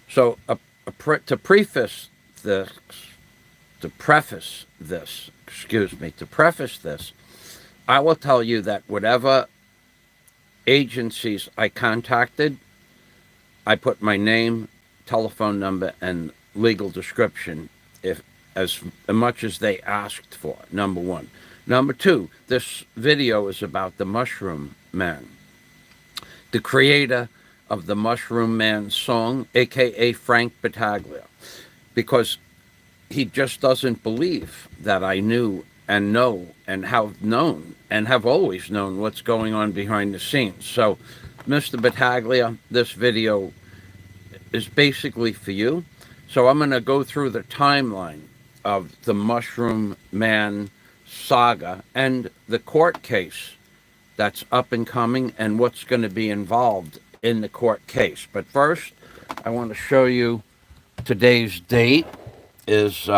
So to preface this, to preface this, I will tell you that whatever agencies I contacted, I put my name, telephone number, and legal description if as much as they asked for. Number one. Number two, this video is about the Mushroom Man, the creator of the Mushroom Man song, aka Frank Battaglia, because he just doesn't believe that I knew and know and have known and have always known what's going on behind the scenes. So, Mr. Battaglia, this video is basically for you. So I'm going to go through the timeline of the Mushroom Man saga and the court case that's up and coming and what's going to be involved in the court case. But first, I want to show you today's date is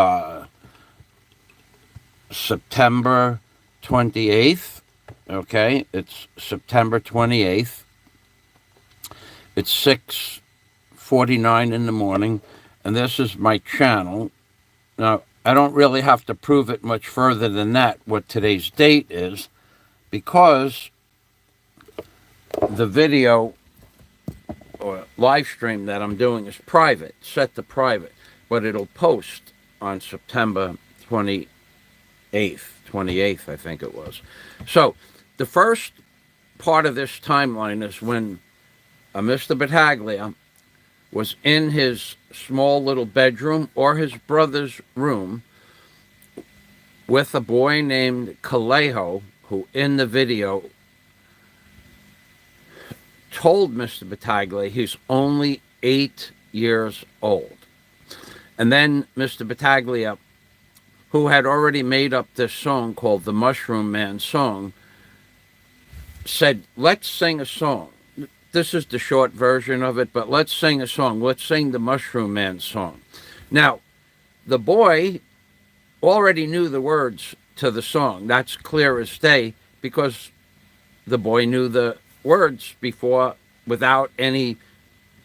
September 28th. Okay, it's September 28th. It's 6:49 in the morning, and this is my channel. Now, I don't really have to prove it much further than that, what today's date is, because the video or live stream that I'm doing is private, set to private, but it'll post on September 28th, I think it was. So the first part of this timeline is when Mr. Battaglia was in his small little bedroom or his brother's room with a boy named Calejo, who in the video told Mr. Battaglia he's only 8 years old. And then Mr. Battaglia, who had already made up this song called the Mushroom Man song, said, let's sing a song. This is the short version of it, but let's sing a song. Let's sing the Mushroom Man song. Now, the boy already knew the words to the song. That's clear as day, because the boy knew the words before without any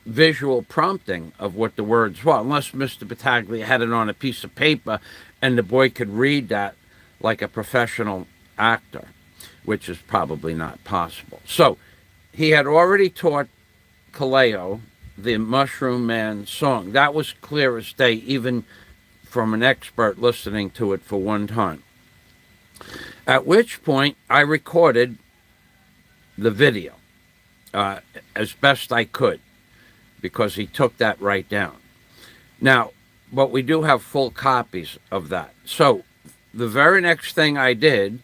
visual prompting of what the words were, unless Mr. Battaglia had it on a piece of paper and the boy could read that like a professional actor, which is probably not possible. So he had already taught Calejo the Mushroom Man song. That was clear as day, even from an expert listening to it for one time. At which point I recorded the video as best I could, because he took that right down. Now, but we do have full copies of that. So the very next thing I did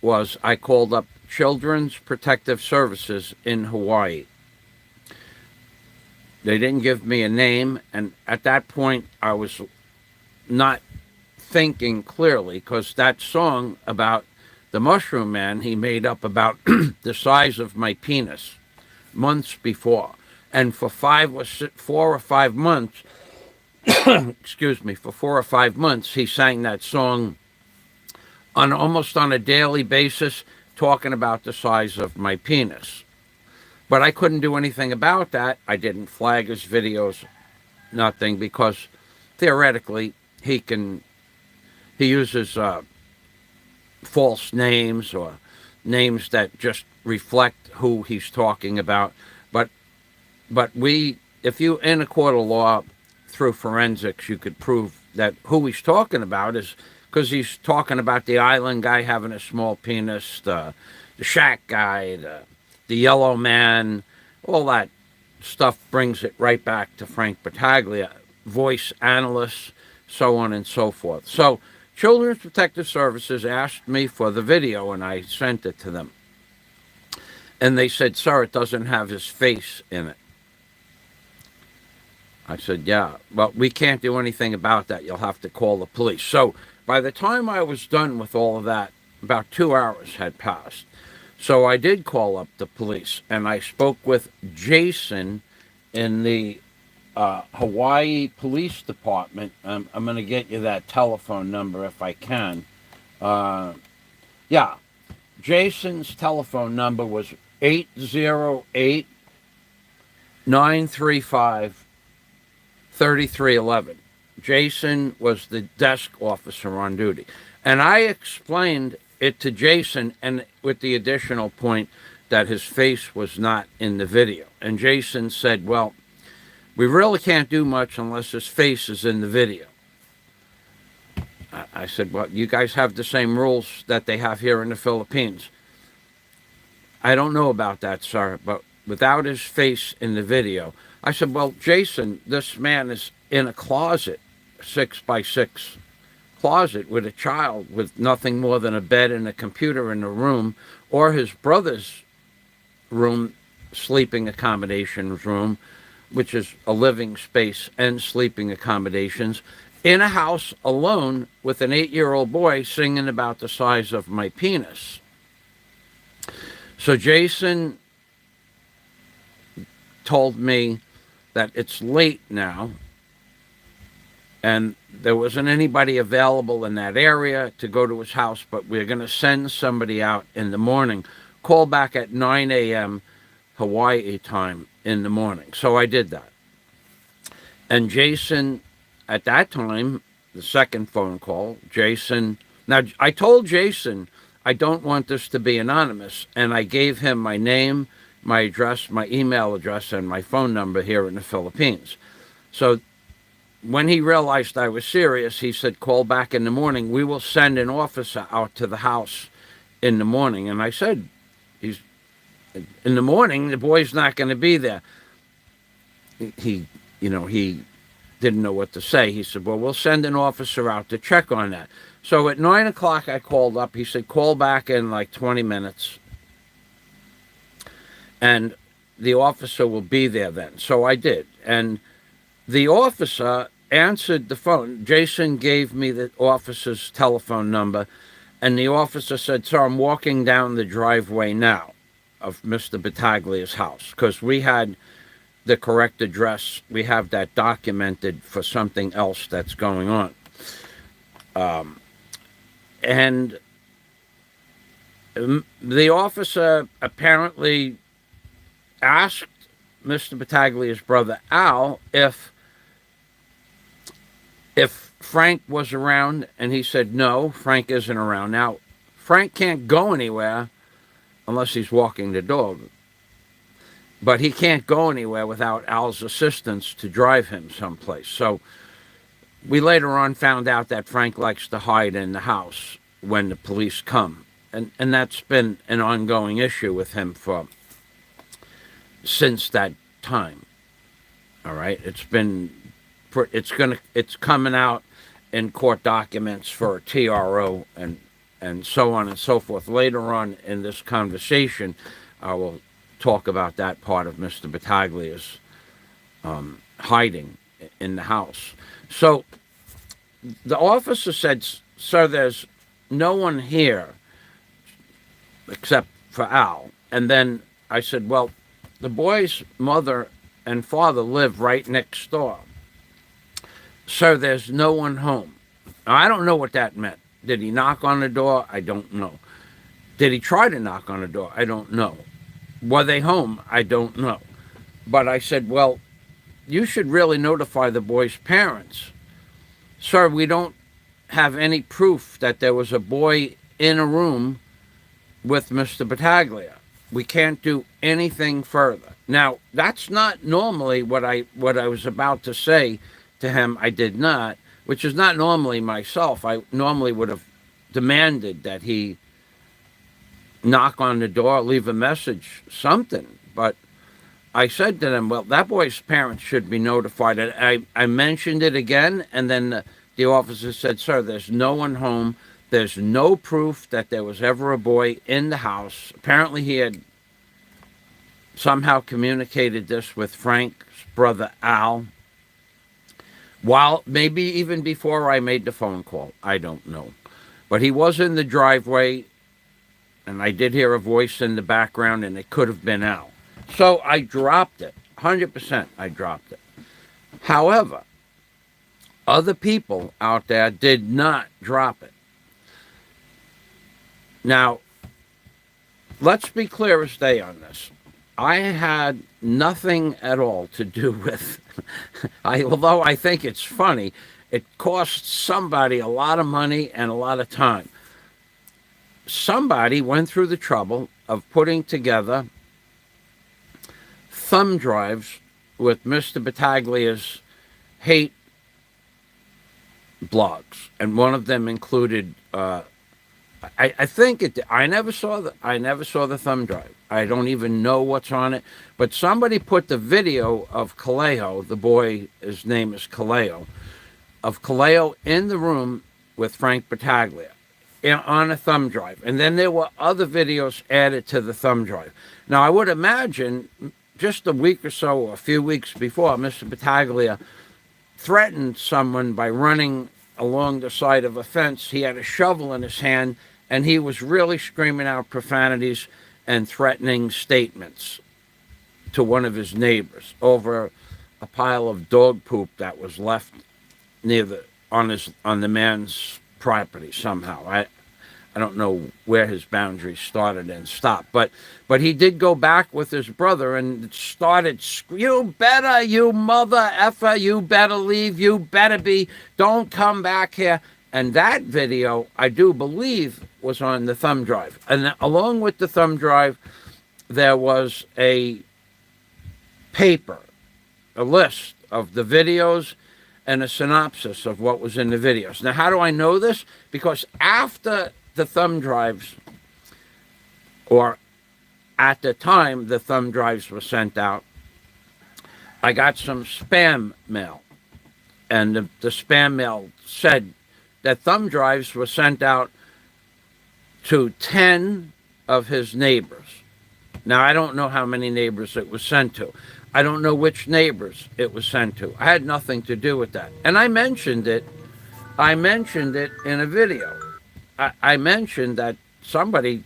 was I called up Children's Protective Services in Hawaii. They didn't give me a name, and at that point I was not thinking clearly, because that song about the Mushroom Man he made up about the size of my penis months before. And for 4 or 5 months, excuse me, for 4 or 5 months, he sang that song almost on a daily basis, talking about the size of my penis. But I couldn't do anything about that. I didn't flag his videos, nothing, because theoretically he uses false names or names that just reflect who he's talking about. But if you in a court of law through forensics, you could prove that who he's talking about is, because he's talking about the island guy having a small penis, the shack guy, the yellow man, all that stuff brings it right back to Frank Battaglia, voice analysts, so on and so forth. So Children's Protective Services asked me for the video, and I sent it to them. And they said, sir, it doesn't have his face in it. I said, yeah, but we can't do anything about that. You'll have to call the police. So by the time I was done with all of that, about 2 hours had passed. So I did call up the police, and I spoke with Jason in the Hawaii Police Department. I'm going to get you that telephone number if I can. Yeah, Jason's telephone number was 808-935-8255. 3311. Jason was the desk officer on duty. And I explained it to Jason, and with the additional point that his face was not in the video. And Jason said, well, we really can't do much unless his face is in the video. I said, well, you guys have the same rules that they have here in the Philippines. I don't know about that, sir, but without his face in the video. I said, well, Jason, this man is in a closet, 6x6 closet with a child with nothing more than a bed and a computer in the room, or his brother's room, sleeping accommodations room, which is a living space and sleeping accommodations, in a house alone with an 8-year-old boy singing about the size of my penis. So Jason told me that it's late now and there wasn't anybody available in that area to go to his house, but we're going to send somebody out in the morning. Call back at 9 a.m. Hawaii time in the morning. So I did that. And Jason, at that time, the second phone call, Jason, now I told Jason I don't want this to be anonymous, and I gave him my name, my address, my email address, and my phone number here in the Philippines. So when he realized I was serious, he said, call back in the morning. We will send an officer out to the house in the morning. And I said, in the morning, the boy's not going to be there. He didn't know what to say. He said, well, we'll send an officer out to check on that. So at 9 o'clock, I called up. He said, call back in like 20 minutes. And the officer will be there then. So I did. And the officer answered the phone. Jason gave me the officer's telephone number. And the officer said, sir, I'm walking down the driveway now of Mr. Battaglia's house. Because we had the correct address. We have that documented for something else that's going on. And the officer apparently asked Mr. Battaglia's brother Al if Frank was around, and he said no, Frank isn't around. Now, Frank can't go anywhere unless he's walking the dog. But he can't go anywhere without Al's assistance to drive him someplace. So we later on found out that Frank likes to hide in the house when the police come. And that's been an ongoing issue with him since that time. All right? It's coming out in court documents for a TRO and so on and so forth. Later on in this conversation, I will talk about that part of Mr. Battaglia's hiding in the house. So the officer said, sir, there's no one here except for Al. And then I said, well, the boy's mother and father live right next door. Sir, there's no one home. Now, I don't know what that meant. Did he knock on the door? I don't know. Did he try to knock on the door? I don't know. Were they home? I don't know. But I said, well, you should really notify the boy's parents. Sir, we don't have any proof that there was a boy in a room with Mr. Battaglia. We can't do anything further. Now, that's not normally what I was about to say to him. I did not, which is not normally myself. I normally would have demanded that he knock on the door, leave a message, something. But I said to them, well, that boy's parents should be notified. And I mentioned it again, and then the officer said, sir, there's no one home. There's no proof that there was ever a boy in the house. Apparently he had somehow communicated this with Frank's brother Al, while maybe even before I made the phone call. I don't know. But he was in the driveway, and I did hear a voice in the background, and it could have been Al. So I dropped it. 100% I dropped it. However, other people out there did not drop it. Now, let's be clear as day on this. I had nothing at all to do with. Although I think it's funny, it cost somebody a lot of money and a lot of time. Somebody went through the trouble of putting together thumb drives with Mr. Battaglia's hate blogs, and one of them included. I think it. I never saw the thumb drive. I don't even know what's on it. But somebody put the video of Kaleo, the boy. His name is Kaleo, of Kaleo in the room with Frank Battaglia on a thumb drive, and then there were other videos added to the thumb drive. Now I would imagine just a week or so, or a few weeks before, Mr. Battaglia threatened someone by running along the side of a fence. He had a shovel in his hand, and he was really screaming out profanities and threatening statements to one of his neighbors over a pile of dog poop that was left near on the man's property somehow. I don't know where his boundaries started and stopped, but he did go back with his brother and started, you better, you mother effer, you better leave, you better be, don't come back here. And that video, I do believe, was on the thumb drive. And along with the thumb drive, there was a paper, a list of the videos and a synopsis of what was in the videos. Now, how do I know this? Because after the thumb drives, or at the time the thumb drives were sent out, I got some spam mail. And the spam mail said that thumb drives were sent out to 10 of his neighbors. Now, I don't know how many neighbors it was sent to. I don't know which neighbors it was sent to. I had nothing to do with that. And I mentioned it in a video. I mentioned that somebody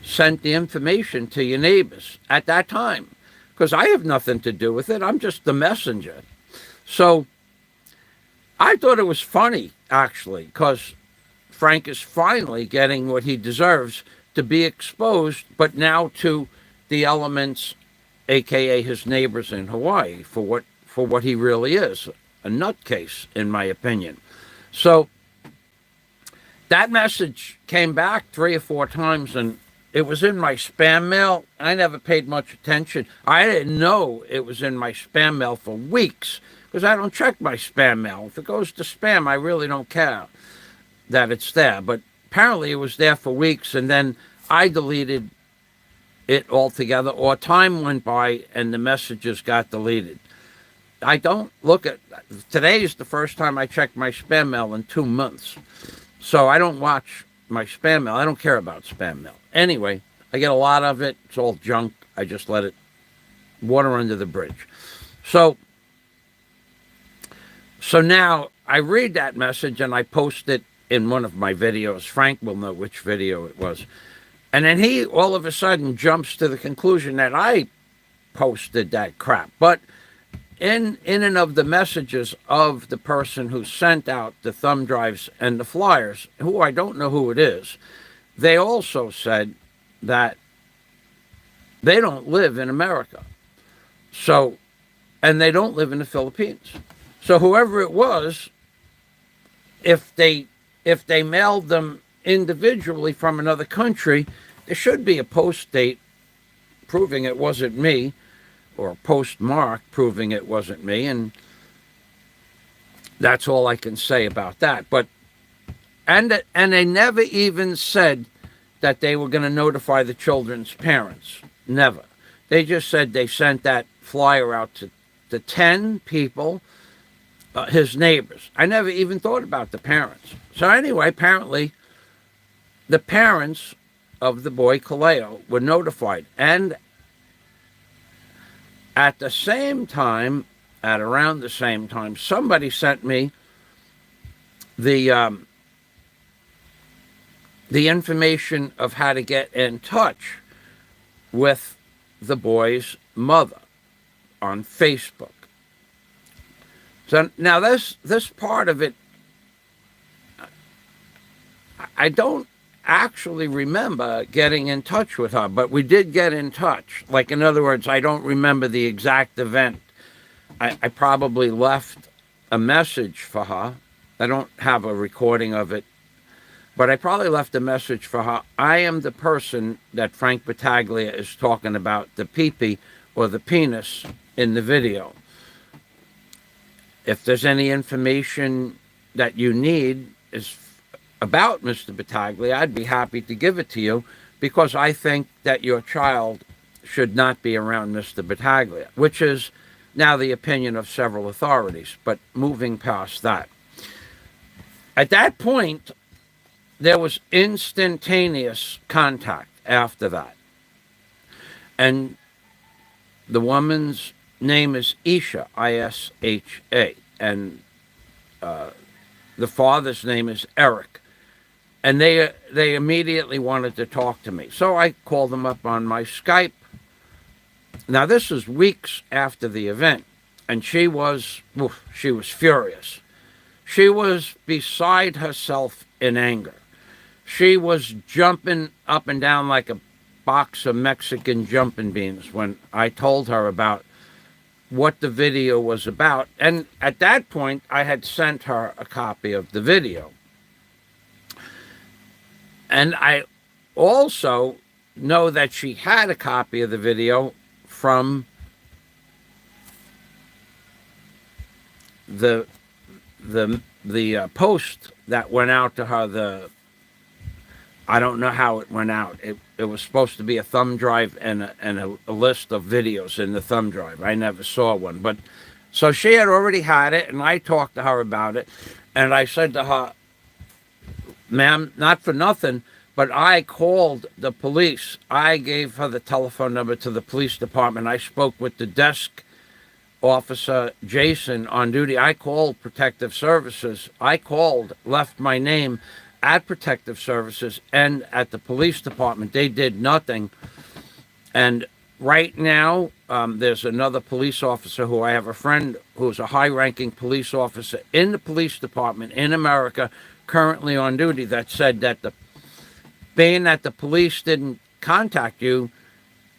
sent the information to your neighbors at that time, because I have nothing to do with it. I'm just the messenger. So I thought it was funny, actually, because Frank is finally getting what he deserves, to be exposed, but now to the elements, aka his neighbors in Hawaii, for what he really is, a nutcase, in my opinion. So that message came back 3 or 4 times, and it was in my spam mail. I never paid much attention. I didn't know it was in my spam mail for weeks, because I don't check my spam mail. If it goes to spam, I really don't care that it's there. But apparently it was there for weeks, and then I deleted it altogether, or time went by and the messages got deleted. I don't look at... Today is the first time I checked my spam mail in 2 months. So I don't watch my spam mail. I don't care about spam mail. Anyway, I get a lot of it. It's all junk. I just let it water under the bridge. So now I read that message and I post it in one of my videos. Frank will know which video it was. And then he all of a sudden jumps to the conclusion that I posted that crap. But in and of the messages of the person who sent out the thumb drives and the flyers, who I don't know who it is, they also said that they don't live in America. So, and they don't live in the Philippines. So whoever it was, if they mailed them individually from another country, there should be a post date proving it wasn't me, or a postmark proving it wasn't me, and that's all I can say about that. But and they never even said that they were going to notify the children's parents. Never. They just said they sent that flyer out to the 10 people, his neighbors. I never even thought about the parents. So anyway, apparently the parents of the boy Kaleo were notified, and at around the same time, somebody sent me the information of how to get in touch with the boy's mother on Facebook. So now this part of it, I don't actually remember getting in touch with her, but we did get in touch. Like, in other words, I don't remember the exact event. I probably left a message for her. I don't have a recording of it, but I probably left a message for her. I am the person that Frank Battaglia is talking about, the peepee or the penis in the video. If there's any information that you need about Mr. Battaglia, I'd be happy to give it to you, because I think that your child should not be around Mr. Battaglia, which is now the opinion of several authorities. But moving past that, at that point, there was instantaneous contact after that. And the woman's name is Isha, I-S-H-A, and the father's name is Eric. And they immediately wanted to talk to me. So I called them up on my Skype. Now, this is weeks after the event, and she was furious. She was beside herself in anger. She was jumping up and down like a box of Mexican jumping beans when I told her about what the video was about. And at that point, I had sent her a copy of the video. And I also know that she had a copy of the video from the post that went out to her. I don't know how it went out. It was supposed to be a thumb drive and a list of videos in the thumb drive. I never saw one. But so she had already had it, and I talked to her about it. And I said to her, ma'am, not for nothing, but I called the police. I gave her the telephone number to the police department. I spoke with the desk officer, Jason, on duty. I called Protective Services. I called, left my name at Protective Services and at the police department. They did nothing. And right now, there's another police officer who I have a friend who's a high-ranking police officer in the police department in America, currently on duty, that said that being that the police didn't contact you,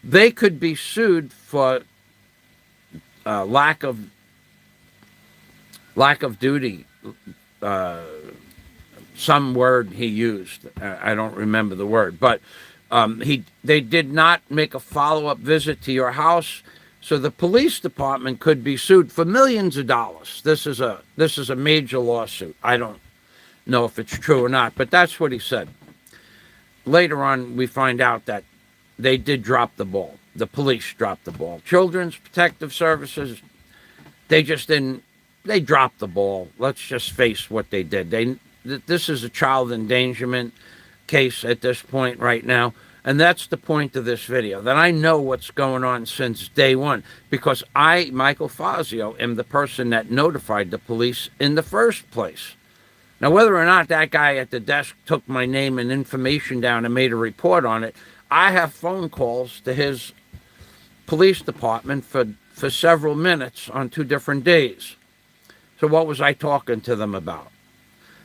they could be sued for lack of duty. Some word he used. I don't remember the word, but they did not make a follow-up visit to your house, so the police department could be sued for millions of dollars. This is a major lawsuit. I don't know if it's true or not, but that's what he said. Later on, we find out that they did drop the ball. The police dropped the ball. Children's Protective Services, they just didn't. They dropped the ball. Let's just face what they did. This is a child endangerment case at this point right now, and that's the point of this video, that I know what's going on since day one, because I, Michael Fazio, am the person that notified the police in the first place. Now, whether or not that guy at the desk took my name and information down and made a report on it, I have phone calls to his police department for several minutes on 2 different days. So what was I talking to them about?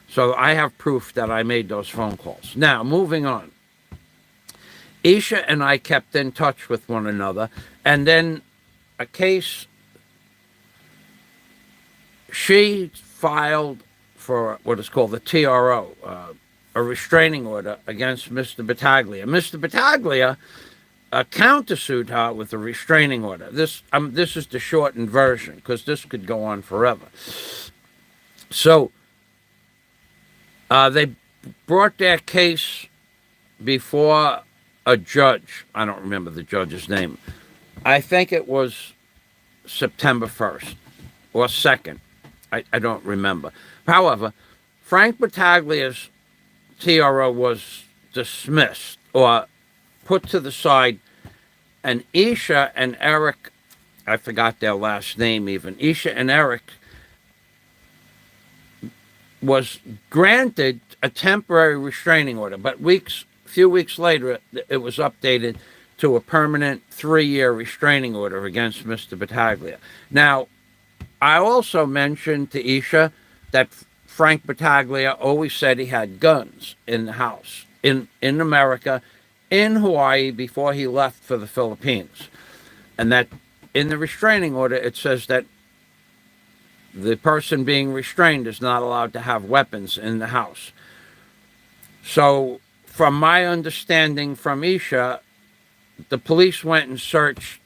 So I have proof that I made those phone calls. Now, moving on. Isha and I kept in touch with one another, and then a case, she filed for what is called the TRO, a restraining order against Mr. Battaglia. Mr. Battaglia countersued her with a restraining order. This is the shortened version, because this could go on forever. So they brought their case before a judge. I don't remember the judge's name. I think it was September 1st or 2nd. I don't remember. However, Frank Battaglia's TRO was dismissed or put to the side, and Isha and Eric, I forgot their last name even, Isha and Eric was granted a temporary restraining order, but few weeks later, it was updated to a permanent 3-year restraining order against Mr. Battaglia. Now, I also mentioned to Isha that Frank Battaglia always said he had guns in the house. in America, in Hawaii, before he left for the Philippines. And that in the restraining order, it says that the person being restrained is not allowed to have weapons in the house. So, from my understanding from Isha, the police went and searched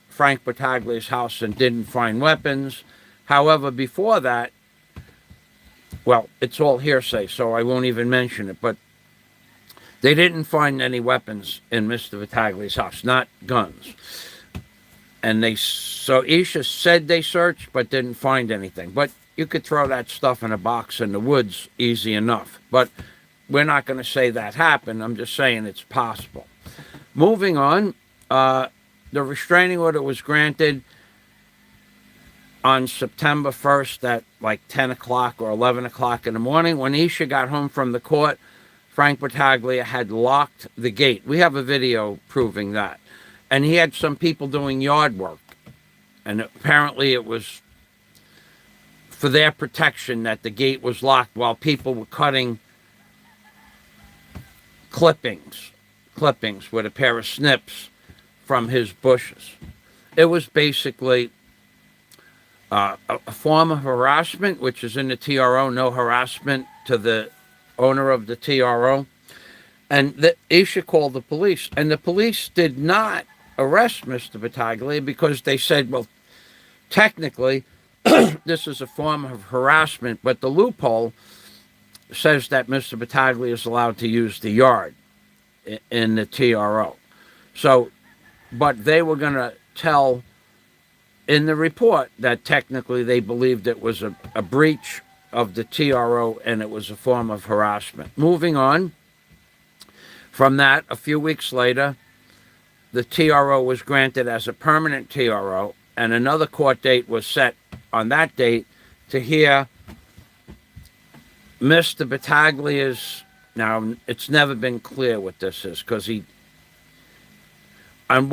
Frank Battaglia's house and didn't find weapons. However, before that, well, it's all hearsay, so I won't even mention it, but they didn't find any weapons in Mr. Battaglia's house, not guns. And so Isha said they searched, but didn't find anything. But you could throw that stuff in a box in the woods easy enough. But we're not going to say that happened. I'm just saying it's possible. Moving on, the restraining order was granted on September 1st at like 10 o'clock or 11 o'clock in the morning. When Isha got home from the court, Frank Battaglia had locked the gate. We have a video proving that. And he had some people doing yard work. And apparently it was for their protection that the gate was locked while people were cutting clippings with a pair of snips from his bushes. It was basically a form of harassment, which is in the TRO, no harassment to the owner of the TRO. And Isha called the police. And the police did not arrest Mr. Battaglia because they said, well, technically, this is a form of harassment, but the loophole says that Mr. Battaglia is allowed to use the yard in the TRO. So, but they were going to tell in the report that technically they believed it was a breach of the TRO and it was a form of harassment. Moving on from that, a few weeks later, the TRO was granted as a permanent TRO, and another court date was set on that date to hear Mr. Battaglia's. Now, it's never been clear what this is, because at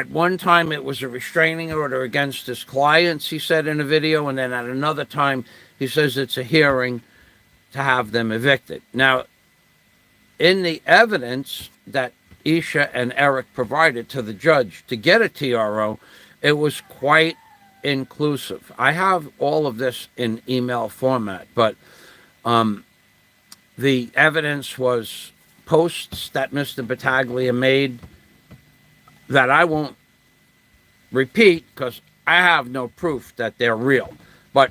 one time it was a restraining order against his clients, he said in a video, and then at another time he says it's a hearing to have them evicted. Now, in the evidence that Isha and Eric provided to the judge to get a TRO, it was quite inclusive. I have all of this in email format, but the evidence was posts that Mr. Battaglia made that I won't repeat because I have no proof that they're real. But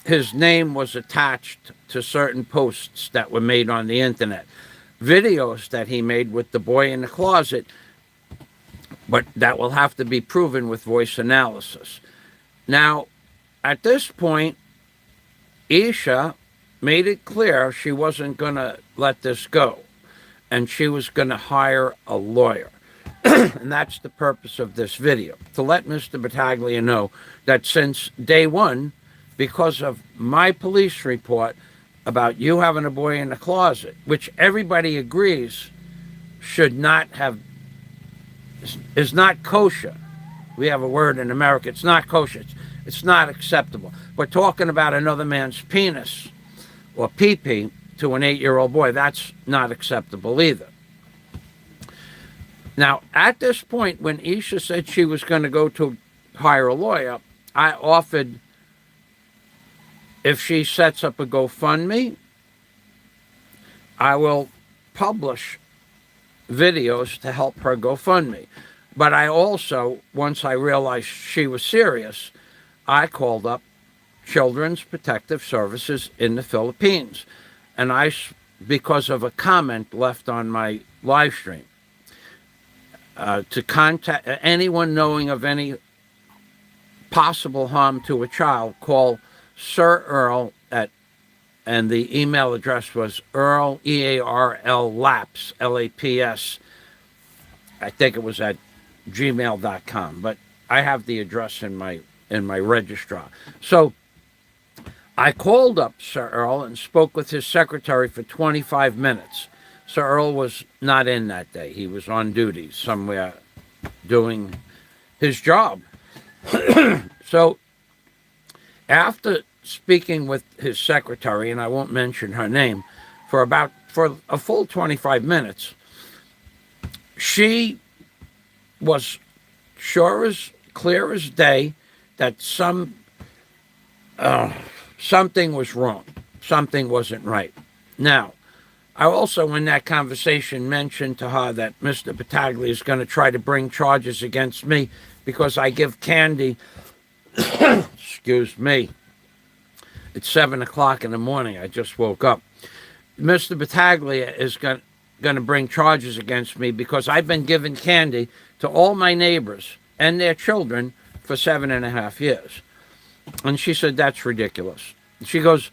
his name was attached to certain posts that were made on the internet. Videos that he made with the boy in the closet, but that will have to be proven with voice analysis. Now, at this point, Isha made it clear she wasn't going to let this go, and she was going to hire a lawyer. And that's the purpose of this video, to let Mr. Battaglia know that since day one, because of my police report about you having a boy in the closet, which everybody agrees should not have, is not kosher. We have a word in America, it's not kosher, it's not acceptable. But talking about another man's penis or pee-pee to an 8-year-old boy, that's not acceptable either. Now, at this point, when Isha said she was going to go to hire a lawyer, I offered, if she sets up a GoFundMe, I will publish videos to help her GoFundMe. But I also, once I realized she was serious, I called up Children's Protective Services in the Philippines. And because of a comment left on my live stream, to contact anyone knowing of any possible harm to a child, call Sir Earl and the email address was Earl, E-A-R-L, Laps, L-A-P-S. I think it was at gmail.com, but I have the address in my registrar. So I called up Sir Earl and spoke with his secretary for 25 minutes. Sir Earl was not in that day. He was on duty somewhere doing his job. So after speaking with his secretary, and I won't mention her name, for about for a full 25 minutes, she was sure as clear as day that something was wrong. Something wasn't right. Now, I also, in that conversation, mentioned to her that Mr. Battaglia is going to try to bring charges against me because I give candy. Excuse me. It's 7 o'clock in the morning. I just woke up. Mr. Battaglia is going to bring charges against me because I've been giving candy to all my neighbors and their children for 7.5 years. And she said, that's ridiculous. She goes,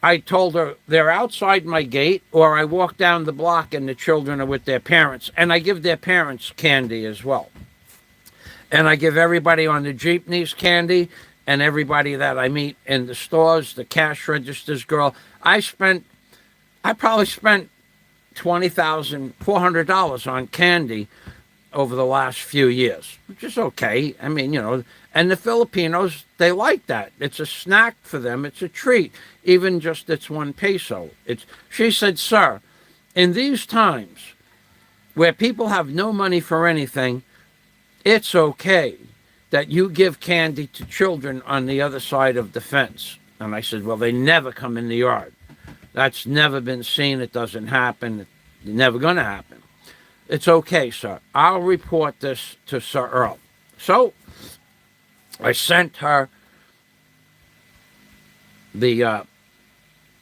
I told her they're outside my gate, or I walk down the block and the children are with their parents, and I give their parents candy as well. And I give everybody on the jeepneys candy, and everybody that I meet in the stores, the cash registers girl. I probably spent $20,400 on candy over the last few years, which is okay. I mean, and the Filipinos, they like that. It's a snack for them. It's a treat. Even just it's 1 peso. She said, sir, in these times where people have no money for anything, it's okay that you give candy to children on the other side of the fence. And I said, well, they never come in the yard. That's never been seen. It doesn't happen. It's never going to happen. It's okay, sir. I'll report this to Sir Earl. So I sent her the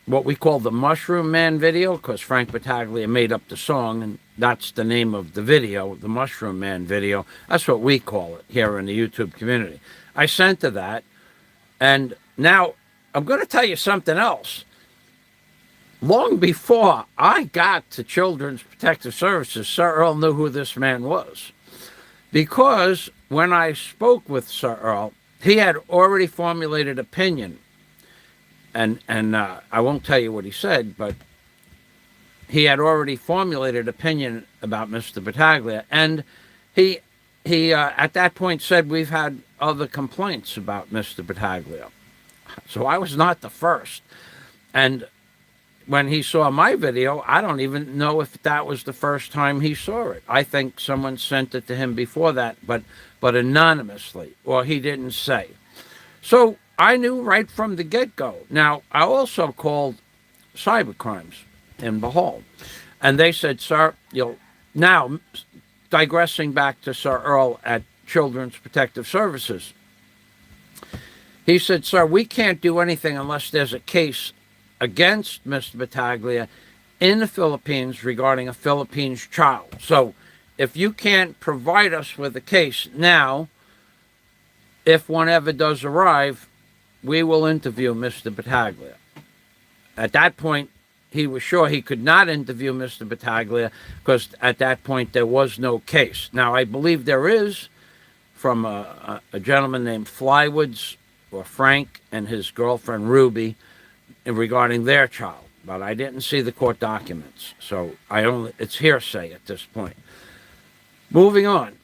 what we call the Mushroom Man video, because Frank Battaglia made up the song, and that's the name of the video, the Mushroom Man video. That's what we call it here in the YouTube community. I sent her that, and now I'm going to tell you something else. Long before I got to Children's Protective Services, Sir Earl knew who this man was. Because when I spoke with Sir Earl, he had already formulated opinion. And I won't tell you what he said, but he had already formulated opinion about Mr. Battaglia. And he at that point said, we've had other complaints about Mr. Battaglia. So I was not the first. And when he saw my video, I don't even know if that was the first time he saw it. I think someone sent it to him before that, but anonymously, or he didn't say. So I knew right from the get-go. Now, I also called cybercrimes in Bohol, and they said, sir, now, digressing back to Sir Earl at Children's Protective Services, he said, sir, we can't do anything unless there's a case against Mr. Battaglia in the Philippines regarding a Philippines child. So if you can't provide us with a case now, if one ever does arrive, we will interview Mr. Battaglia. At that point, he was sure he could not interview Mr. Battaglia because at that point there was no case. Now, I believe there is from a gentleman named Flywoods, or Frank, and his girlfriend Ruby, regarding their child, but I didn't see the court documents, so it's hearsay at this point. Moving on,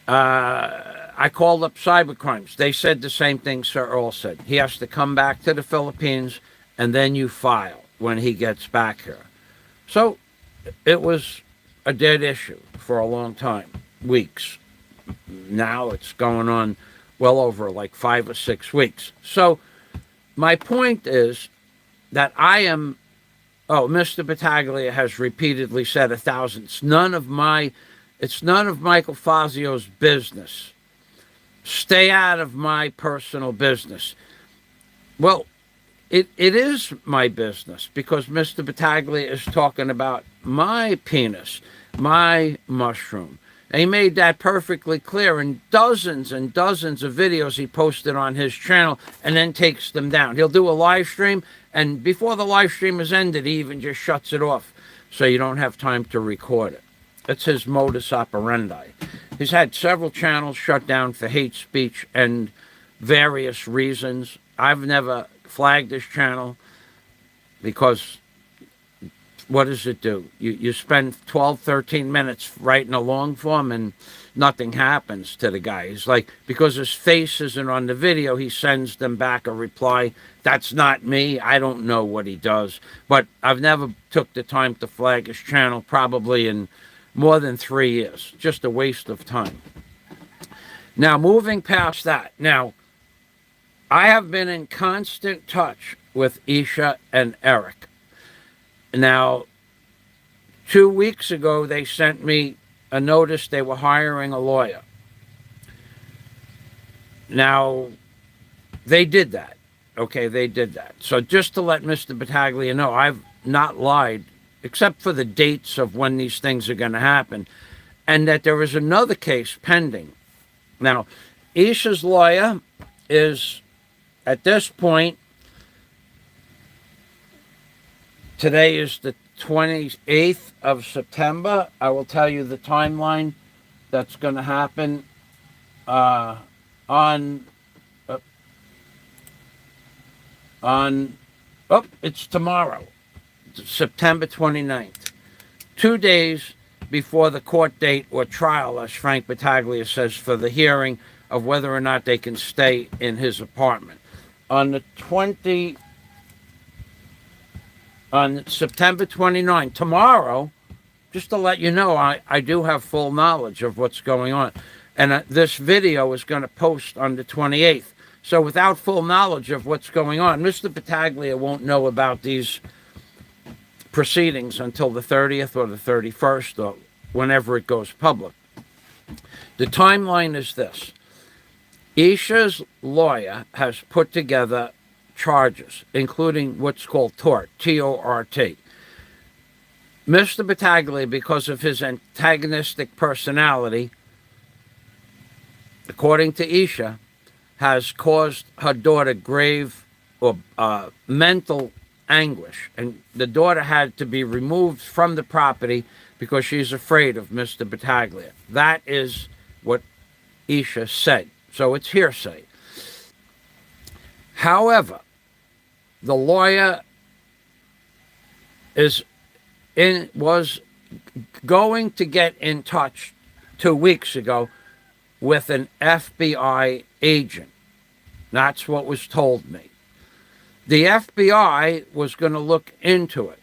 I called up cybercrimes. They said the same thing Sir Earl said. He has to come back to the Philippines, and then you file when he gets back here. So it was a dead issue for a long time, weeks. Now it's going on well over like 5 or 6 weeks. So my point is that Mr. Battaglia has repeatedly said 1,000. It's none of Michael Fazio's business. Stay out of my personal business. Well, it is my business because Mr. Battaglia is talking about my penis, my mushroom. And he made that perfectly clear in dozens and dozens of videos he posted on his channel and then takes them down. He'll do a live stream, and before the live stream is ended, he even just shuts it off so you don't have time to record it. That's his modus operandi. He's had several channels shut down for hate speech and various reasons. I've never flagged his channel because what does it do? You spend 12, 13 minutes writing a long form and nothing happens to the guy. He's like, because his face isn't on the video, he sends them back a reply. That's not me. I don't know what he does. But I've never took the time to flag his channel, probably in more than 3 years. Just a waste of time. Now, moving past that. Now, I have been in constant touch with Isha and Eric. Now, 2 weeks ago, they sent me a notice they were hiring a lawyer. Now, they did that. Okay, they did that. So just to let Mr. Battaglia know, I've not lied, except for the dates of when these things are going to happen, and that there is another case pending. Now, Isha's lawyer is, at this point, today is the 28th of September. I will tell you the timeline that's going to happen it's tomorrow, September 29th. 2 days before the court date or trial, as Frank Battaglia says, for the hearing of whether or not they can stay in his apartment. On September 29th, tomorrow, just to let you know, I do have full knowledge of what's going on. And this video is going to post on the 28th. So without full knowledge of what's going on, Mr. Battaglia won't know about these proceedings until the 30th or the 31st or whenever it goes public. The timeline is this. Isha's lawyer has put together charges, including what's called tort, T-O-R-T. Mr. Battaglia, because of his antagonistic personality, according to Isha, has caused her daughter grave or mental anguish. And the daughter had to be removed from the property because she's afraid of Mr. Battaglia. That is what Isha said. So it's hearsay. However, the lawyer was going to get in touch 2 weeks ago with an FBI agent. That's what was told me. The FBI was going to look into it.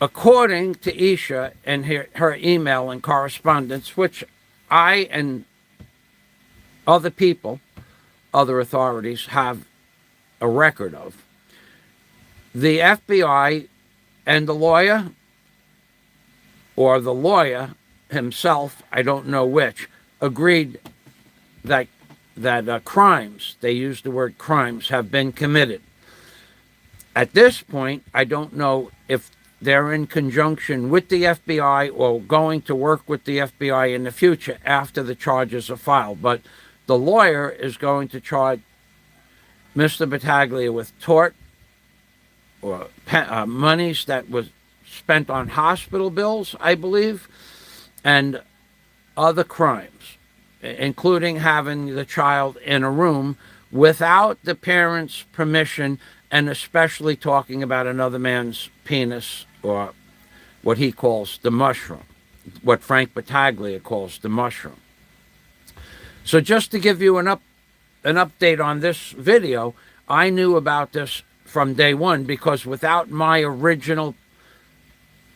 According to Isha and her email and correspondence, which I and other people, other authorities have a record of, the FBI and the lawyer, or the lawyer himself, I don't know which, agreed that crimes, they used the word crimes, have been committed. At this point, I don't know if they're in conjunction with the FBI or going to work with the FBI in the future after the charges are filed. But the lawyer is going to charge Mr. Battaglia with tort or monies that was spent on hospital bills, I believe, and other crimes, including having the child in a room without the parents' permission, and especially talking about another man's penis, or what he calls the mushroom, what Frank Battaglia calls the mushroom. So just to give you an update on this video, I knew about this from day one, because without my original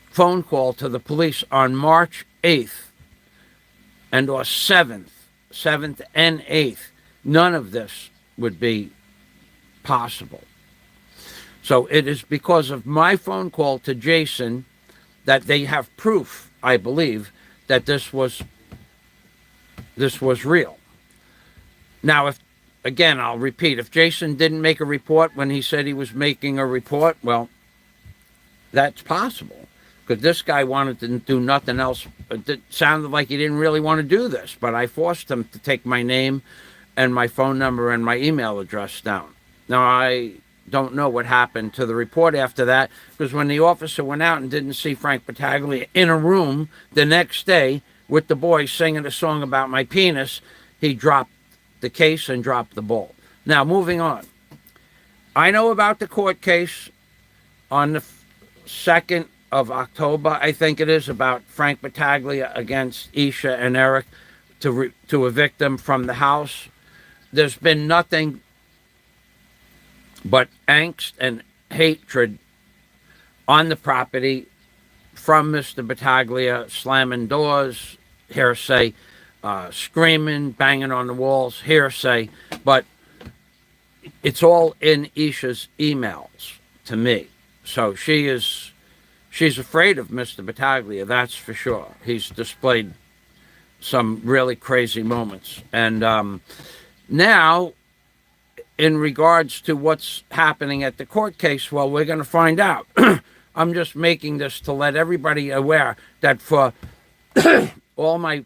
phone call to the police on March 8th and or 7th and 8th, none of this would be possible. So it is because of my phone call to Jason that they have proof, I believe, that this was real. Now, again, I'll repeat, if Jason didn't make a report when he said he was making a report, well, that's possible. Because this guy wanted to do nothing else. It sounded like he didn't really want to do this, but I forced him to take my name and my phone number and my email address down. Now, I don't know what happened to the report after that, because when the officer went out and didn't see Frank Battaglia in a room the next day with the boys singing a song about my penis, he dropped the case and dropped the ball. Now, moving on. I know about the court case on the 2nd of October, I think it is, about Frank Battaglia against Isha and Eric to evict them from the house. There's been nothing but angst and hatred on the property from Mr. Battaglia, slamming doors, hearsay, screaming, banging on the walls, hearsay. But it's all in Isha's emails to me. So she's afraid of Mr. Battaglia, that's for sure. He's displayed some really crazy moments. And now, in regards to what's happening at the court case, well, we're going to find out. I'm just making this to let everybody aware that for all my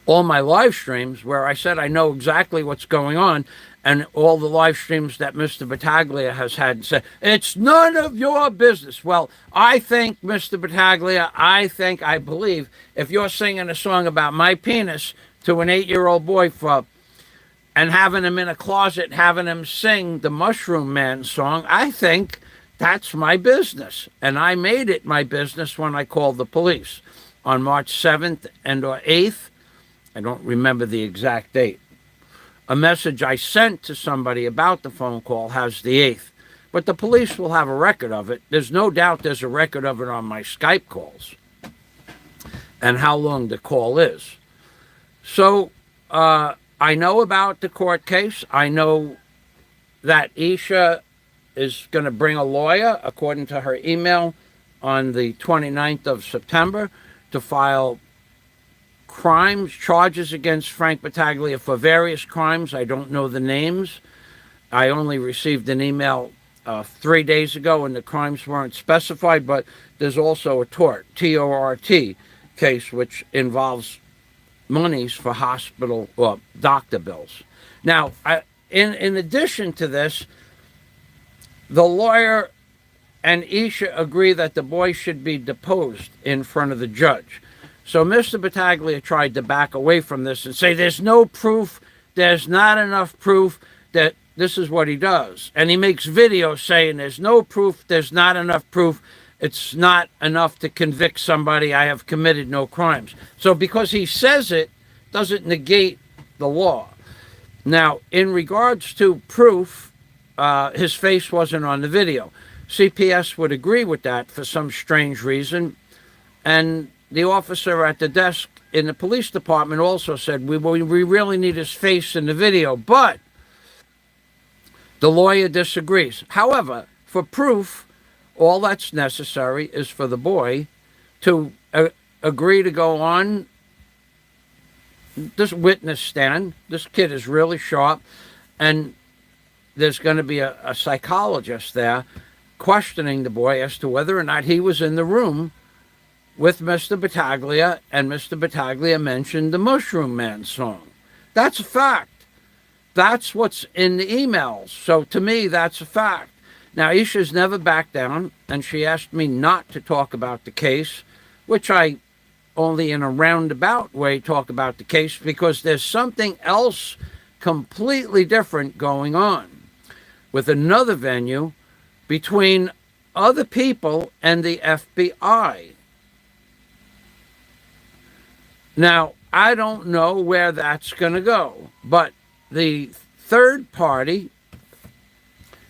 live streams where I said I know exactly what's going on, and all the live streams that Mr. Battaglia has had said, it's none of your business. Well, I think, Mr. Battaglia, I believe, if you're singing a song about my penis to an 8-year-old boy and having him in a closet, having him sing the Mushroom Man song, I think that's my business. And I made it my business when I called the police on March 7th and or 8th. I don't remember the exact date. A message I sent to somebody about the phone call has the 8th. But the police will have a record of it. There's no doubt there's a record of it on my Skype calls and how long the call is. So I know about the court case. I know that Isha is going to bring a lawyer, according to her email, on the 29th of September to file charges against Frank Battaglia for various crimes. I don't know the names. I only received an email 3 days ago and the crimes weren't specified, but there's also a tort, T-O-R-T case, which involves monies for hospital or doctor bills. Now, in addition to this, the lawyer and Isha agree that the boy should be deposed in front of the judge. So Mr. Battaglia tried to back away from this and say there's no proof, there's not enough proof, that this is what he does. And he makes videos saying there's no proof, there's not enough proof, it's not enough to convict somebody, I have committed no crimes. So because he says it, doesn't negate the law. Now, in regards to proof, his face wasn't on the video. CPS would agree with that for some strange reason. And the officer at the desk in the police department also said, we really need his face in the video. But the lawyer disagrees. However, for proof, all that's necessary is for the boy to agree to go on this witness stand. This kid is really sharp, and there's going to be a psychologist there questioning the boy as to whether or not he was in the room with Mr. Battaglia, and Mr. Battaglia mentioned the Mushroom Man song. That's a fact. That's what's in the emails. So to me, that's a fact. Now, Isha's never backed down, and she asked me not to talk about the case, which I only in a roundabout way talk about the case because there's something else completely different going on with another venue between other people and the FBI. Now, I don't know where that's going to go, but the third party,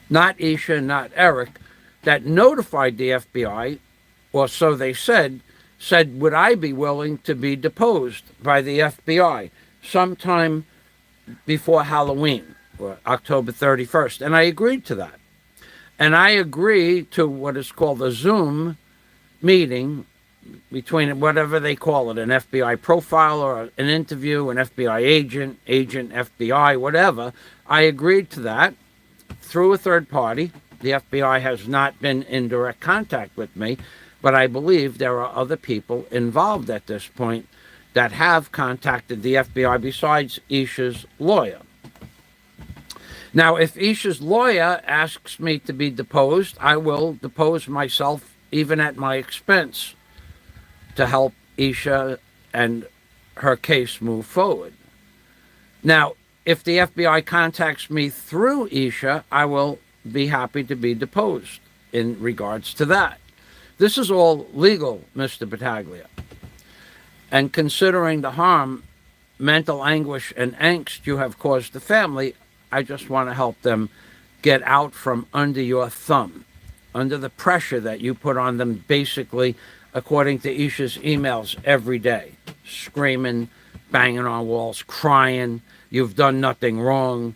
not Isha, not Eric, that notified the FBI, or so they said, would I be willing to be deposed by the FBI sometime before Halloween, or October 31st. And I agreed to that. And I agreed to what is called a Zoom meeting between whatever they call it, an FBI profile or an interview, an FBI agent, FBI, whatever. I agreed to that through a third party. The FBI has not been in direct contact with me, but I believe there are other people involved at this point that have contacted the FBI besides Isha's lawyer. Now, if Isha's lawyer asks me to be deposed, I will depose myself even at my expense to help Isha and her case move forward. Now, if the FBI contacts me through Isha, I will be happy to be deposed in regards to that. This is all legal, Mr. Battaglia. And considering the harm, mental anguish, and angst you have caused the family, I just want to help them get out from under your thumb, under the pressure that you put on them, basically, according to Isha's emails every day, screaming, banging on walls, crying, you've done nothing wrong.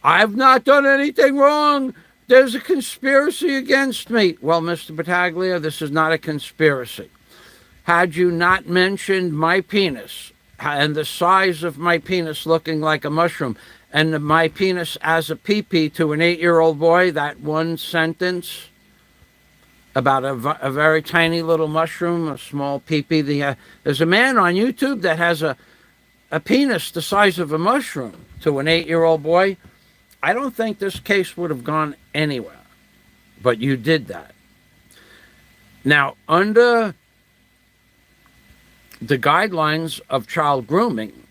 I've not done anything wrong. There's a conspiracy against me. Well, Mr. Battaglia, this is not a conspiracy. Had you not mentioned my penis and the size of my penis looking like a mushroom and my penis as a pee-pee to an 8-year-old boy, that one sentence about a very tiny little mushroom, a small pee-pee. There's a man on YouTube that has a penis the size of a mushroom to an 8-year-old boy. I don't think this case would have gone anywhere, but you did that. Now, under the guidelines of child grooming,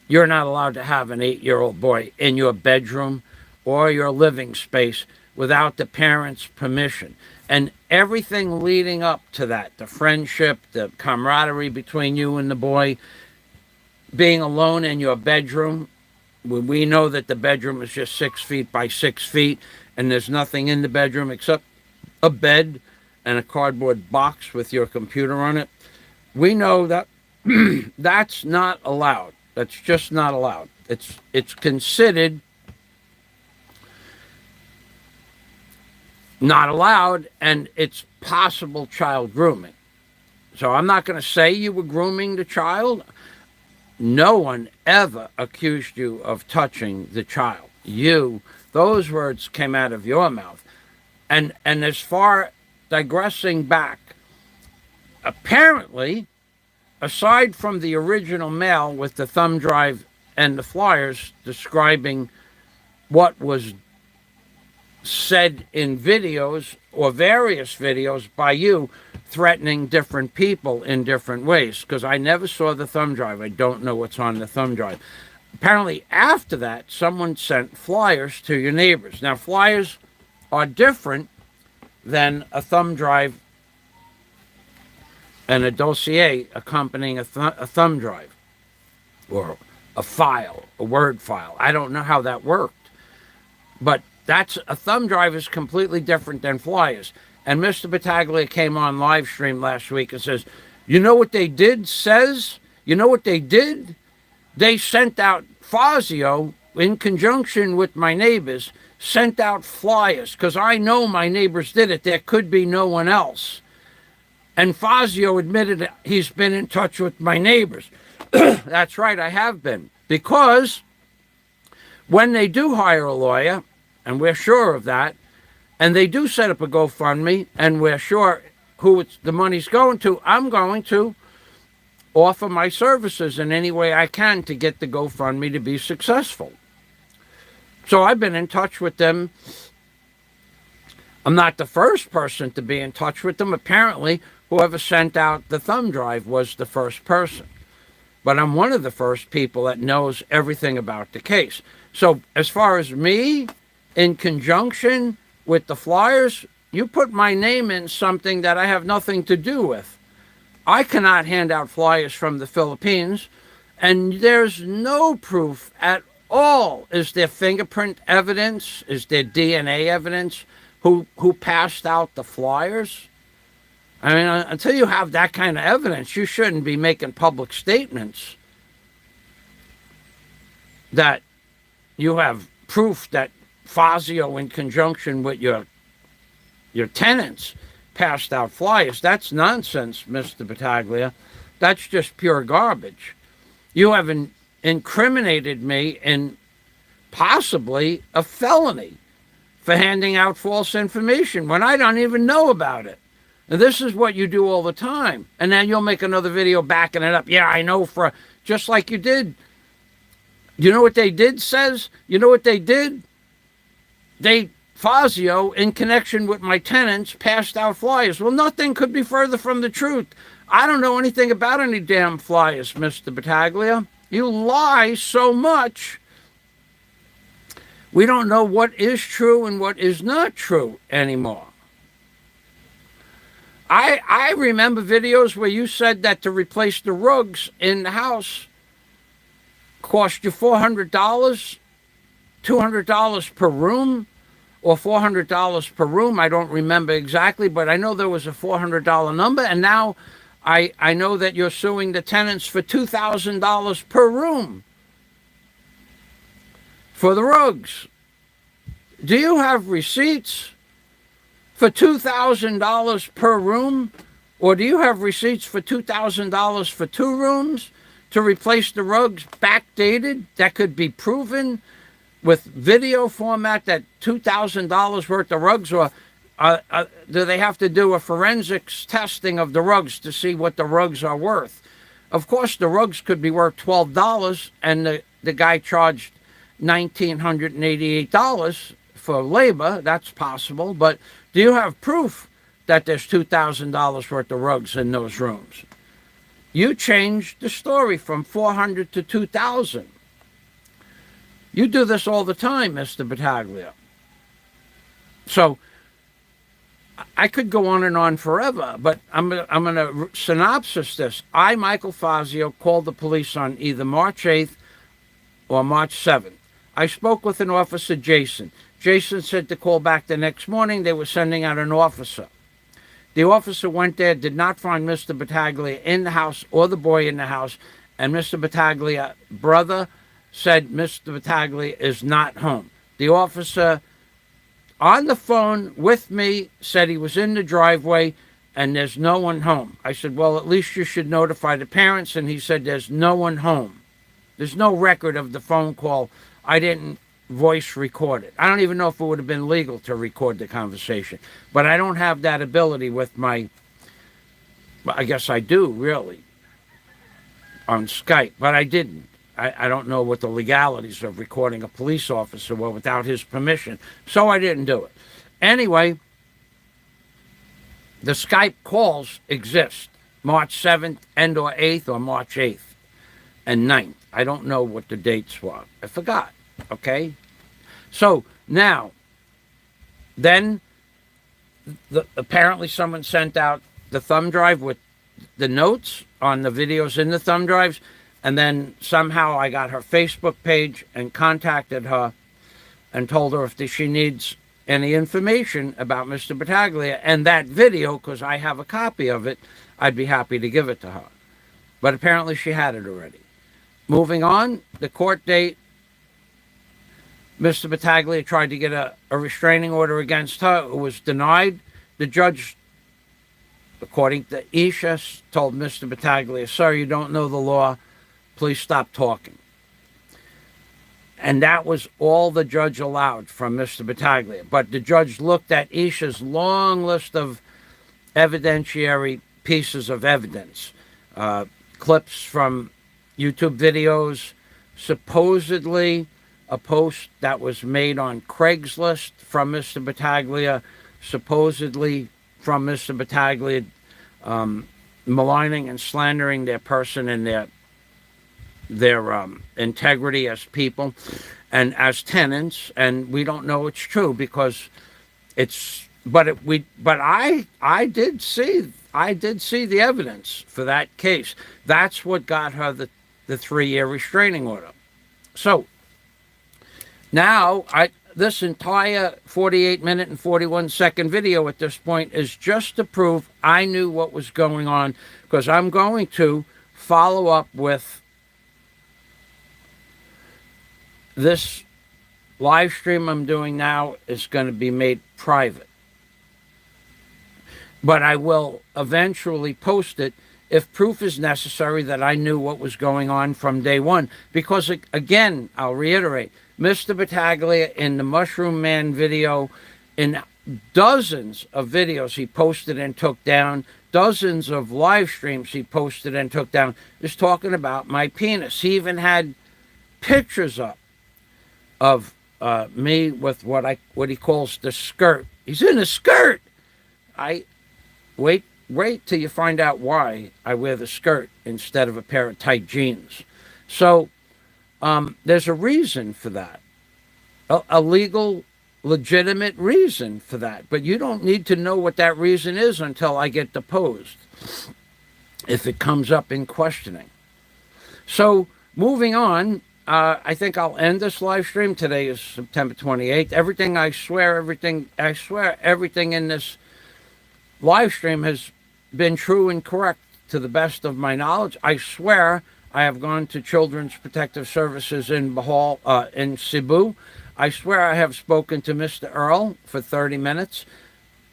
you're not allowed to have an 8-year-old boy in your bedroom or your living space without the parents' permission. And everything leading up to that, the friendship, the camaraderie between you and the boy, being alone in your bedroom, when we know that the bedroom is just 6 feet by 6 feet and there's nothing in the bedroom except a bed and a cardboard box with your computer on it, we know that that's not allowed. That's just not allowed. It's considered not allowed, and it's possible child grooming. So I'm not going to say you were grooming the child. No one ever accused you of touching the child. Those words came out of your mouth. And as far digressing back, apparently, aside from the original mail with the thumb drive and the flyers describing what was said in videos or various videos by you threatening different people in different ways, because I never saw the thumb drive. I don't know what's on the thumb drive. Apparently, after that, someone sent flyers to your neighbors. Now, flyers are different than a thumb drive and a dossier accompanying a thumb drive or a file, a Word file. I don't know how that worked, but a thumb drive is completely different than flyers. And Mr. Battaglia came on live stream last week and says, you know what they did, you know what they did? They sent out Fazio, in conjunction with my neighbors, sent out flyers, because I know my neighbors did it. There could be no one else. And Fazio admitted he's been in touch with my neighbors. That's right, I have been. Because when they do hire a lawyer, and we're sure of that, and they do set up a GoFundMe, and we're sure who the money's going to, I'm going to offer my services in any way I can to get the GoFundMe to be successful. So I've been in touch with them. I'm not the first person to be in touch with them. Apparently, whoever sent out the thumb drive was the first person. But I'm one of the first people that knows everything about the case. So as far as me, in conjunction with the flyers, you put my name in something that I have nothing to do with. I cannot hand out flyers from the Philippines, and there's no proof at all. Is there fingerprint evidence? Is there DNA evidence? Who passed out the flyers? I mean, until you have that kind of evidence, you shouldn't be making public statements that you have proof that Fazio, in conjunction with your tenants, passed out flyers. That's nonsense, Mr. Battaglia. That's just pure garbage. You have incriminated me in possibly a felony for handing out false information when I don't even know about it. And this is what you do all the time. And then you'll make another video backing it up. Yeah, I know, just like you did. You know what they did, says? You know what they did? Fazio, in connection with my tenants, passed out flyers. Well, nothing could be further from the truth. I don't know anything about any damn flyers, Mr. Battaglia. You lie so much. We don't know what is true and what is not true anymore. I remember videos where you said that to replace the rugs in the house cost you $400, $200 per room, or $400 per room. I don't remember exactly, but I know there was a $400 number, and now I know that you're suing the tenants for $2,000 per room for the rugs. Do you have receipts for $2,000 per room? Or do you have receipts for $2,000 for 2 rooms to replace the rugs backdated that could be proven with video format that $2,000 worth of rugs? Or do they have to do a forensics testing of the rugs to see what the rugs are worth? Of course, the rugs could be worth $12 and the guy charged $1,988 for labor. That's possible. But do you have proof that there's $2,000 worth of rugs in those rooms? You changed the story from 400 to 2,000. You do this all the time, Mr. Battaglia. So I could go on and on forever, but I'm going to synopsis this. I, Michael Fazio, called the police on either March 8th or March 7th. I spoke with an officer, Jason. Jason said to call back the next morning. They were sending out an officer. The officer went there, did not find Mr. Battaglia in the house or the boy in the house, and Mr. Battaglia's brother said Mr. Battaglia is not home. The officer on the phone with me said he was in the driveway and there's no one home. I said, well, at least you should notify the parents, and he said there's no one home. There's no record of the phone call. I didn't voice record it. I don't even know if it would have been legal to record the conversation, but I don't have that ability with my, I guess I do really, on Skype, but I didn't. I don't know what the legalities of recording a police officer were without his permission, so I didn't do it. Anyway, the Skype calls exist, March 7th and or 8th or March 8th and 9th. I don't know what the dates were. I forgot, okay? So now, then apparently someone sent out the thumb drive with the notes on the videos in the thumb drives, and then somehow I got her Facebook page and contacted her and told her if she needs any information about Mr. Battaglia and that video, because I have a copy of it, I'd be happy to give it to her. But apparently she had it already. Moving on, the court date, Mr. Battaglia tried to get a restraining order against her. It was denied. The judge, according to Isha, told Mr. Battaglia, sir, you don't know the law. Please stop talking. And that was all the judge allowed from Mr. Battaglia. But the judge looked at Isha's long list of evidentiary pieces of evidence, clips from YouTube videos, supposedly a post that was made on Craigslist from Mr. Battaglia, supposedly from Mr. Battaglia, maligning and slandering their person and their integrity as people and as tenants, and we don't know it's true because it's. But I did see the evidence for that case. That's what got her the 3-year restraining order. So now this entire 48-minute and 41-second video at this point is just to prove I knew what was going on, because I'm going to follow up with this live stream I'm doing now is going to be made private. But I will eventually post it if proof is necessary that I knew what was going on from day one. Because, again, I'll reiterate, Mr. Battaglia in the Mushroom Man video, in dozens of videos he posted and took down, dozens of live streams he posted and took down, is talking about my penis. He even had pictures up of me with what he calls the skirt. He's in a skirt. Wait till you find out why I wear the skirt instead of a pair of tight jeans. So there's a reason for that. A legal legitimate reason for that. But you don't need to know what that reason is until I get deposed, if it comes up in questioning. So moving on, I think I'll end this live stream. Today is September 28th. Everything I swear everything in this live stream has been true and correct to the best of my knowledge. I swear I have gone to Children's Protective Services in Bohol, in Cebu. I swear I have spoken to Mr. Earl for 30 minutes.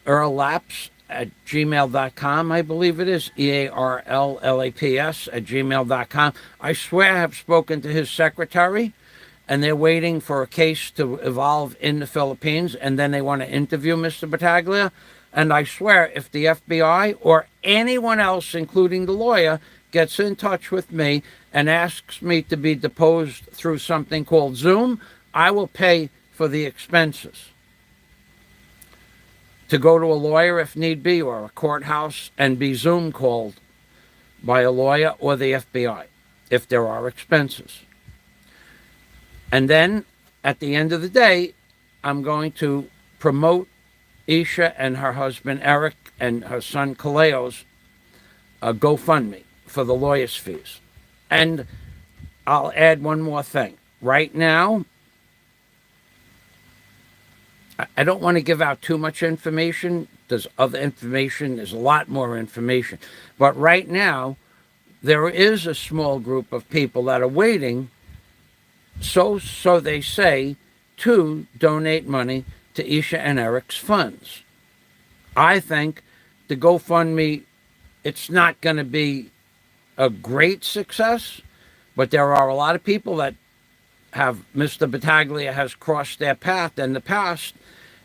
Earl Laps at gmail.com, I believe it is, EARLLAPS at gmail.com. I swear I have spoken to his secretary, and they're waiting for a case to evolve in the Philippines, and then they want to interview Mr. Battaglia. And I swear, if the FBI or anyone else, including the lawyer, gets in touch with me and asks me to be deposed through something called Zoom, I will pay for the expenses to go to a lawyer if need be, or a courthouse, and be Zoom called by a lawyer or the FBI if there are expenses. And then at the end of the day, I'm going to promote Isha and her husband Eric and her son Kaleo's GoFundMe for the lawyer's fees. And I'll add one more thing. Right now, I don't want to give out too much information. There's other information. There's a lot more information. But right now, there is a small group of people that are waiting, so they say, to donate money to Isha and Eric's funds. I think the GoFundMe, it's not going to be a great success, but there are a lot of people that have, Mr. Battaglia has crossed their path in the past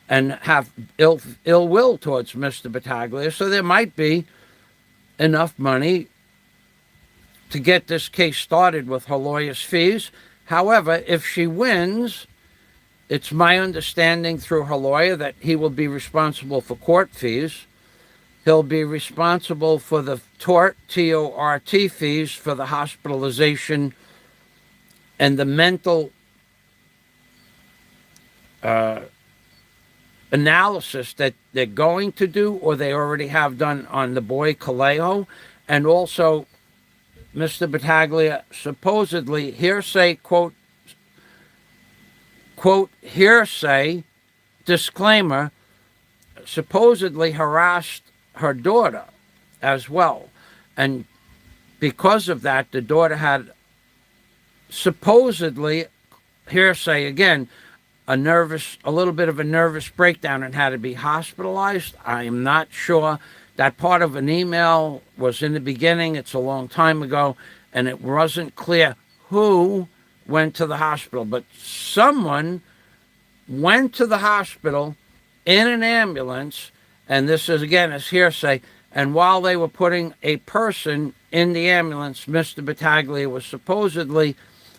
and have ill will towards Mr. Battaglia, so there might be enough money to get this case started with her lawyer's fees. However, if she wins, it's my understanding through her lawyer that he will be responsible for court fees. He'll be responsible for the TORT, T-O-R-T fees for the hospitalization and the mental analysis that they're going to do, or they already have done, on the boy Kaleo. And also, Mr. Battaglia supposedly, hearsay, quote, hearsay, disclaimer, supposedly harassed her daughter as well. And because of that, the daughter had supposedly, hearsay again, a little bit of a nervous breakdown and had to be hospitalized. I am not sure. That part of an email was in the beginning. It's a long time ago, and it wasn't clear who went to the hospital, but someone went to the hospital in an ambulance, and this is again is hearsay, and while they were putting a person in the ambulance, Mr. Battaglia was supposedly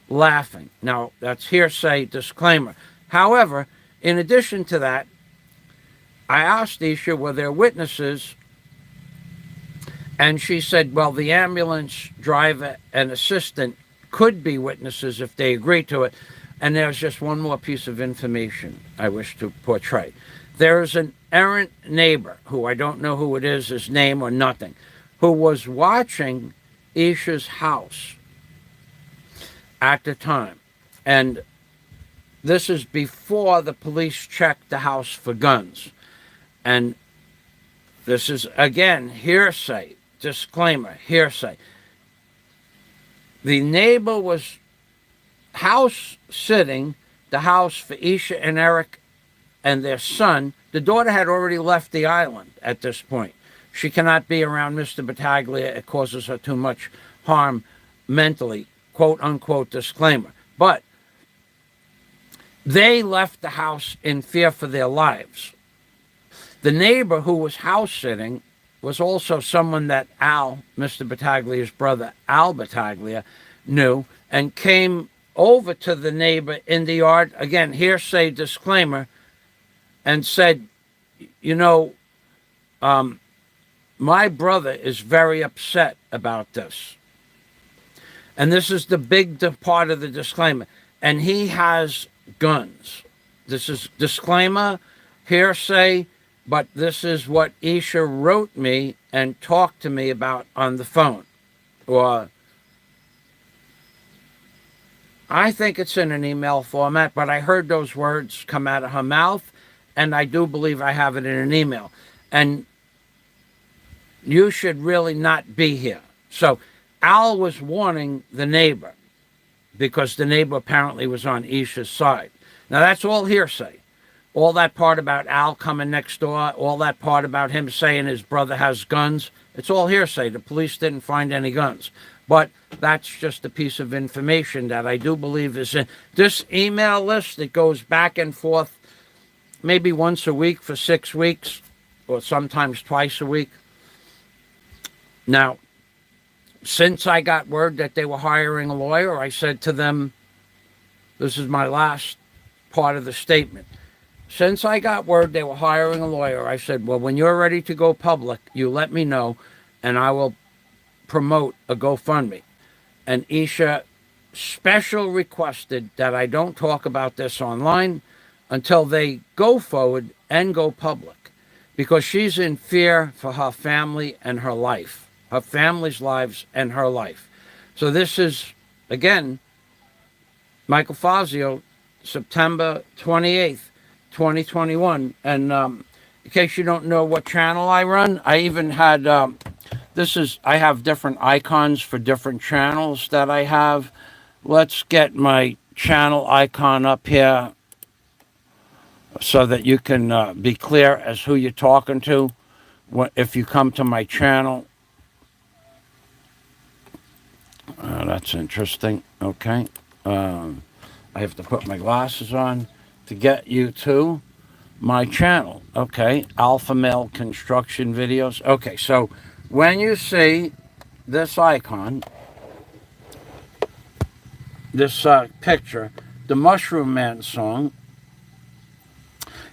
laughing. Now, that's hearsay, disclaimer. However, in addition to that, I asked Isha, were there witnesses? And she said, well, the ambulance driver and assistant could be witnesses if they agree to it. And there's just one more piece of information I wish to portray. There is an errant neighbor, who I don't know who it is, his name or nothing, who was watching Isha's house at the time. And this is before the police checked the house for guns. And this is, again, hearsay, disclaimer, hearsay. The neighbor was house sitting the house for Isha and Eric and their son. The daughter had already left the island at this point. She cannot be around Mr. Battaglia. It causes her too much harm mentally, quote unquote, disclaimer. But they left the house in fear for their lives. The neighbor who was house sitting was also someone that Al, Mr. Battaglia's brother, Al Battaglia, knew, and came over to the neighbor in the yard, again, hearsay, disclaimer, and said, you know, my brother is very upset about this. And this is the big part of the disclaimer. And he has guns. this is disclaimer, hearsay, but this is what Isha wrote me and talked to me about on the phone. Or I think it's in an email format, but I heard those words come out of her mouth, and I do believe I have it in an email. And you should really not be here. So Al was warning the neighbor because the neighbor apparently was on Isha's side. Now, that's all hearsay. All that part about Al coming next door, all that part about him saying his brother has guns, it's all hearsay. The police didn't find any guns. But that's just a piece of information that I do believe is in this email list that goes back and forth maybe once a week for 6 weeks, or sometimes twice a week. Now, since I got word that they were hiring a lawyer, I said to them, this is my last part of the statement. Since I got word they were hiring a lawyer, I said, well, when you're ready to go public, you let me know, and I will promote a GoFundMe. And Isha special requested that I don't talk about this online until they go forward and go public, because she's in fear for her family and her life, her family's lives and her life. So this is, again, Michael Fazio, September 28th, 2021. And in case you don't know what channel I run, I even had, I have different icons for different channels that I have. Let's get my channel icon up here so that you can be clear as who you're talking to if you come to my channel. That's interesting. Okay. I have to put my glasses on to get you to my channel. Okay. Alpha Male Construction Videos. Okay. So when you see this icon, this picture, the Mushroom Man song,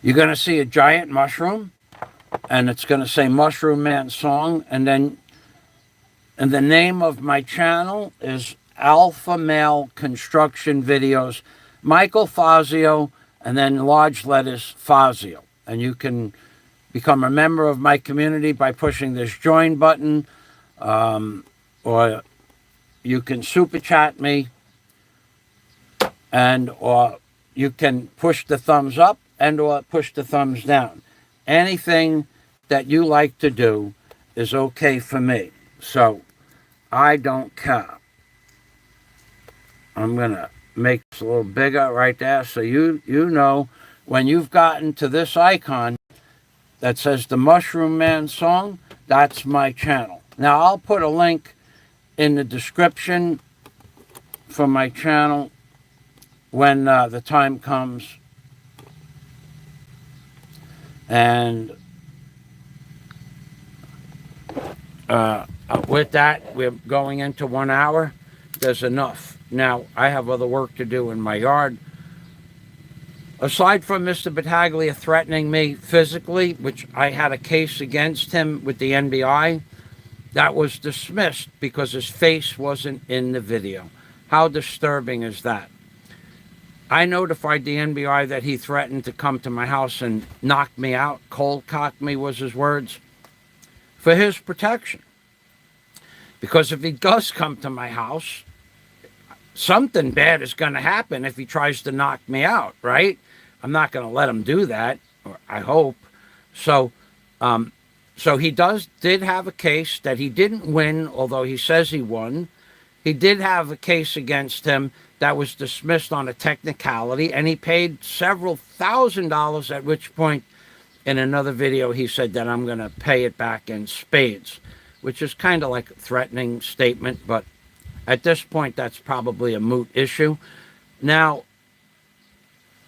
you're going to see a giant mushroom, and it's going to say Mushroom Man song, and then the name of my channel is Alpha Male Construction Videos, Michael Fazio, and then large letters Fazio. And you can become a member of my community by pushing this join button, or you can super chat me, or you can push the thumbs up or push the thumbs down. Anything that you like to do is okay for me. So I don't care. I'm going to make this a little bigger right there so you know when you've gotten to this icon that says the Mushroom Man song, that's my channel. Now, I'll put a link in the description for my channel when the time comes. And with that, we're going into 1 hour. There's enough. Now, I have other work to do in my yard. Aside from Mr. Battaglia threatening me physically, which I had a case against him with the NBI, that was dismissed because his face wasn't in the video. How disturbing is that? I notified the NBI that he threatened to come to my house and knock me out, cold cock me was his words, for his protection. Because if he does come to my house, something bad is going to happen if he tries to knock me out, right? I'm not going to let him do that, or I hope. So he did have a case that he didn't win, although he says he won. He did have a case against him that was dismissed on a technicality, and he paid several $1,000s, at which point in another video he said that I'm going to pay it back in spades, which is kind of like a threatening statement, but at this point that's probably a moot issue. Now,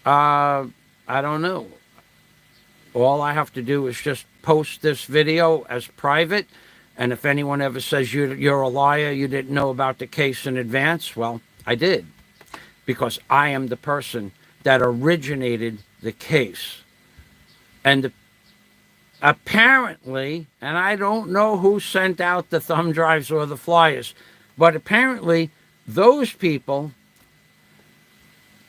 I don't know. All I have to do is just post this video as private, and if anyone ever says you're a liar, you didn't know about the case in advance, well, I did, because I am the person that originated the case. And apparently, and I don't know who sent out the thumb drives or the flyers, but apparently those people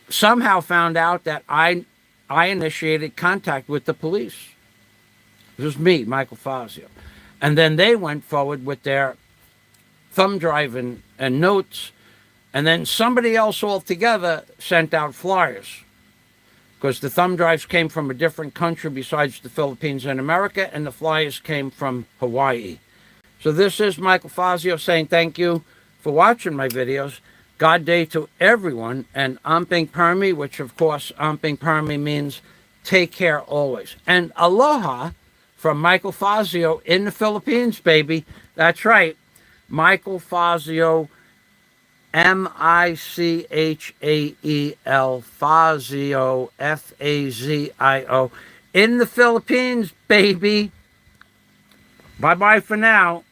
somehow found out that I I initiated contact with the police. This was me, Michael Fazio. And then they went forward with their thumb drive and notes. And then somebody else altogether sent out flyers, because the thumb drives came from a different country besides the Philippines and America, and the flyers came from Hawaii. So this is Michael Fazio saying thank you for watching my videos. God day to everyone, and Amping Parmi, which of course Amping Parmi means take care always. And aloha from Michael Fazio in the Philippines, baby. That's right. Michael Fazio, Michael Fazio, Fazio, in the Philippines, baby. Bye-bye for now.